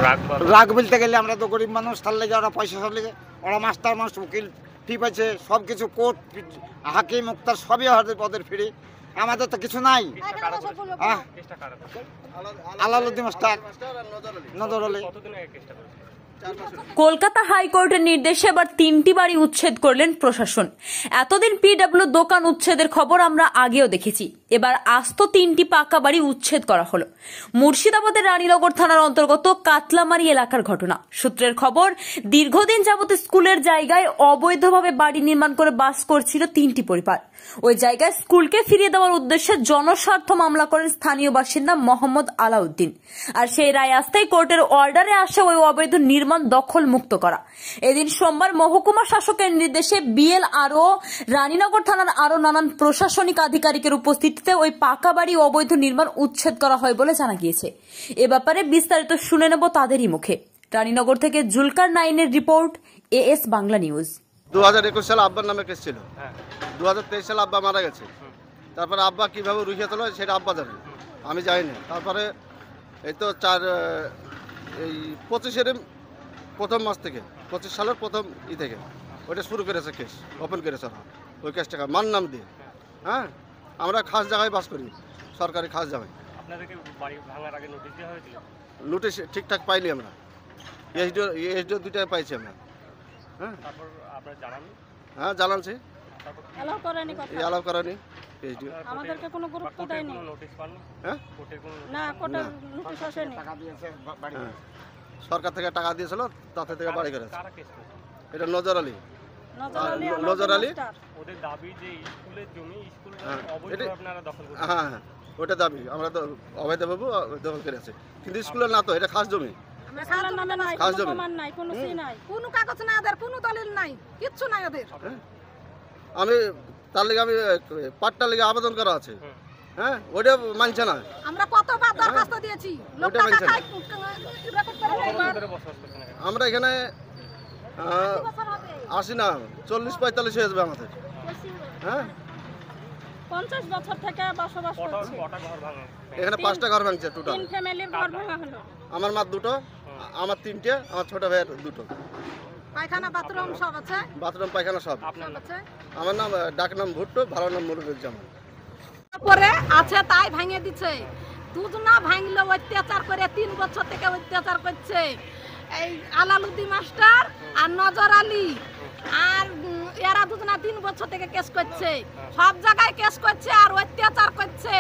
রাগ বলতে গেলে আমরা তো গরিব মানুষ, তার লেগে ওরা পয়সা সব লেগে ওরা মাস্টার মানুষ, উকিল ফি পাইছে, সব কিছু কোর্ট হাকিম মুক্তার সবই ওদের ফ্রি, আমাদের তো কিছু নাই। আলাউদ্দিন মাস্টার, নজর আলী। কলকাতা হাইকোর্টের নির্দেশে এবার 3টি বাড়ি উচ্ছেদ করলেন প্রশাসন। এতদিন পিডব্লিউ দোকান উচ্ছেদের খবর আমরা আগেও দেখেছি, এবার আস্ত 3টি পাকা বাড়ি উচ্ছেদ করা হলো। মুর্শিদাবাদের রানীনগর থানার অন্তর্গত কাতলামারি এলাকার ঘটনা। সূত্রের খবর, দীর্ঘদিন যাবত স্কুলের জায়গায় অবৈধভাবে বাড়ি নির্মাণ করে বাস করছিল 3টি পরিবার। ওই জায়গায় স্কুলকে ফিরিয়ে দেওয়ার উদ্দেশ্যে জনস্বার্থ মামলা করেন স্থানীয় বাসিন্দা মোহাম্মদ আলাউদ্দিন। আর সেই রায় আসতেই কোর্টের অর্ডারে আসে ওই অবৈধ নির্মাণ দখল মুক্ত করা। এদিন সোমবার মহকুমা শাসকের নির্দেশে বিএলআরও, রানীনগর থানার আরো নানান প্রশাসনিক আধিকারিকের উপস্থিতিতে ওই পাকা বাড়ি অবৈধ নির্মাণ উচ্ছেদ করা হয় বলে জানা গিয়েছে। এ ব্যাপারে বিস্তারিত শুনে নেব তাদেরই মুখে। রানীনগর থেকে জুলকার নাইনের রিপোর্ট, এএস বাংলা নিউজ। 2021 সালে আব্বার নামে কেস ছিল, 2023 সালে আব্বা মারা গেছে। তারপরে আব্বা কিভাবে রুখিয়ে তোলো সেটা আব্বা জানে, আমি জানি না। তারপরে এই তো 25-এর প্রথম মাস থেকে 25 সালের প্রথম থেকে ওইটা শুরু করেছে, কেস ওপেন করেছে ওই কেসটাকে মান নাম দিয়ে। হ্যাঁ, আমরা খাস জায়গায় বাস করি, সরকারি খাস জায়গায়। নোটিশ ঠিকঠাক পাইনি আমরা, এসডিও 2টায় পাইছি আমরা। হ্যাঁ, জানাচ্ছি, অ্যালাউ করেনি এসডিও। আমাদেরকে কোনো গুরুত্ব দেয়নি। হ্যাঁ, না, কোর্টের নোটিশ আসেনি। সরকার থেকে টাকা দিয়েছিল, তাতে থেকে বাড়ি করেছে। এটা নজর আলী, ওদের দাবি যে স্কুলের জমি হ্যাঁ, ওটা দাবি আমরা অবৈধভাবে দখল করেছে, কিন্তু স্কুলের না তো, এটা খাস জমি। খাস জমি নাই, কোনো সই নাই, কোনো কাগজ না, ওদের কোনো দলিল নাই, কিচ্ছু নাই ওদের। আমি তার লেগে আমি পাট্টার লেগে আবেদন করা আছে। হ্যাঁ, ওটা মানছে না। আমরা কতবার দরখাস্ত দিয়েছি, লোক টাকা খায়। আমরা এখানে আসি না, 40-45 হয়ে যাবে আমাদের। হ্যাঁ, 50 বছর থেকে বসবাস করছি। এখানে 5টা ঘর ভাঙছে টোটাল। 3 ফ্যামিলির ঘর ভাঙা হলো। আমার মা 2টো, আমার 3টে, আমার ছোট ভাইয়ের 2টো। পায়খানা বাথরুম সব আছে, বাথরুম পায়খানা সব আছে। আমার নাম ডাক নাম ভুট্টো, ভালো নাম মুরুজ্জামান। পরে আছে তাই ভাঙে দিচ্ছে। দুজনা ভাঙলো, অত্যাচার করে 3 বছর থেকে অত্যাচার করছে এই আলাউদ্দিন মাস্টার আর নজর আলী। আর এরা দুজনা 3 বছর থেকে কেস করছে, সব জায়গায় কেস করছে আর অত্যাচার করছে।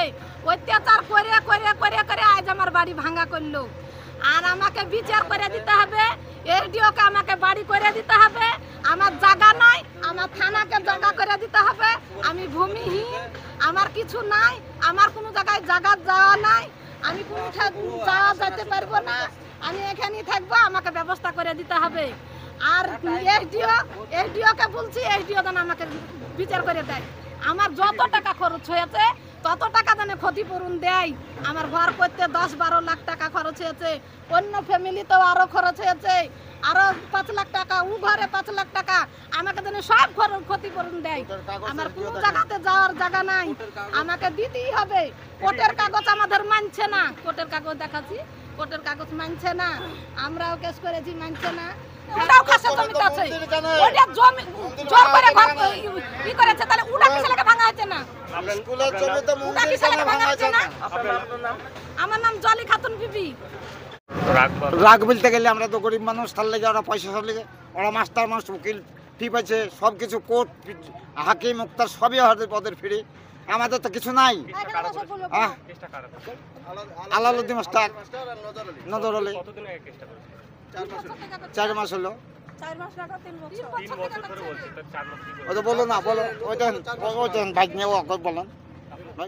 অত্যাচার করে করে করে করে আজ আমার বাড়ি ভাঙা করলো। আর আমাকে বিচার করে দিতে হবে, এসডিওকে আমাকে বাড়ি করে দিতে হবে। আমার জায়গা নাই, আমার থানাকে জায়গা করে দিতে হবে। আমি ভূমিহীন, আমার কিছু নাই, আমার কোনো জায়গায় জায়গা যাওয়া নাই, আমি কোনো যাওয়া যেতে পারবো না, আমি এখানেই থাকবো, আমাকে ব্যবস্থা করে দিতে হবে। আর এসডিওকে বলছি, এসডিও যেন আমাকে বিচার করে দেয়। আমার যত টাকা খরচ হয়েছে তত টাকা যেন ক্ষতিপূরণ দেয়। আমার ঘর করতে 10-12 লাখ টাকা খরচ হয়েছে, অন্য ফ্যামিলিতেও আরো খরচ হয়েছে, আরো 5 লাখ টাকা, ও ঘরে 5 লাখ টাকা, আমাকে যেন সব ক্ষতিপূরণ দেয়। আমার কোনো জায়গাতে যাওয়ার জায়গা নাই, আমাকে দিতেই হবে। কোর্টের কাগজ আমাদের মানছে না, কোর্টের কাগজ দেখাচ্ছি, কোর্টের কাগজ মানছে না। আমরাও কেস করেছি, মানছে না। ওটাও খাসা জমিতে আছে, ওটা জমি জোর করে ঘর কি করেছে, তাহলে ওটা কিসের লাগা ভাঙা হচ্ছে না? স্কুলের জমিতে ওটা কিসের লাগা ভাঙা হচ্ছে না? আমার নাম জলি খাতুন বিবি। রাগ বলতে গেলে আমরা তো গরিব মানুষ, তার লেগে ওরা পয়সা সব লেগে ওরা মাস্টার মানুষ, উকিল ফি পাইছে, সব কিছু কোর্ট হাকিম মুক্তার সবই ওদের ফ্রি, আমাদের তো কিছু নাই। আলাউদ্দিন মাস্টার, নজর আলী। 4 মাস হলো। 4 মাস না, 3 বছর। ওটা বলো না, বলো ওইটা ভাগ নিয়ে বলেন।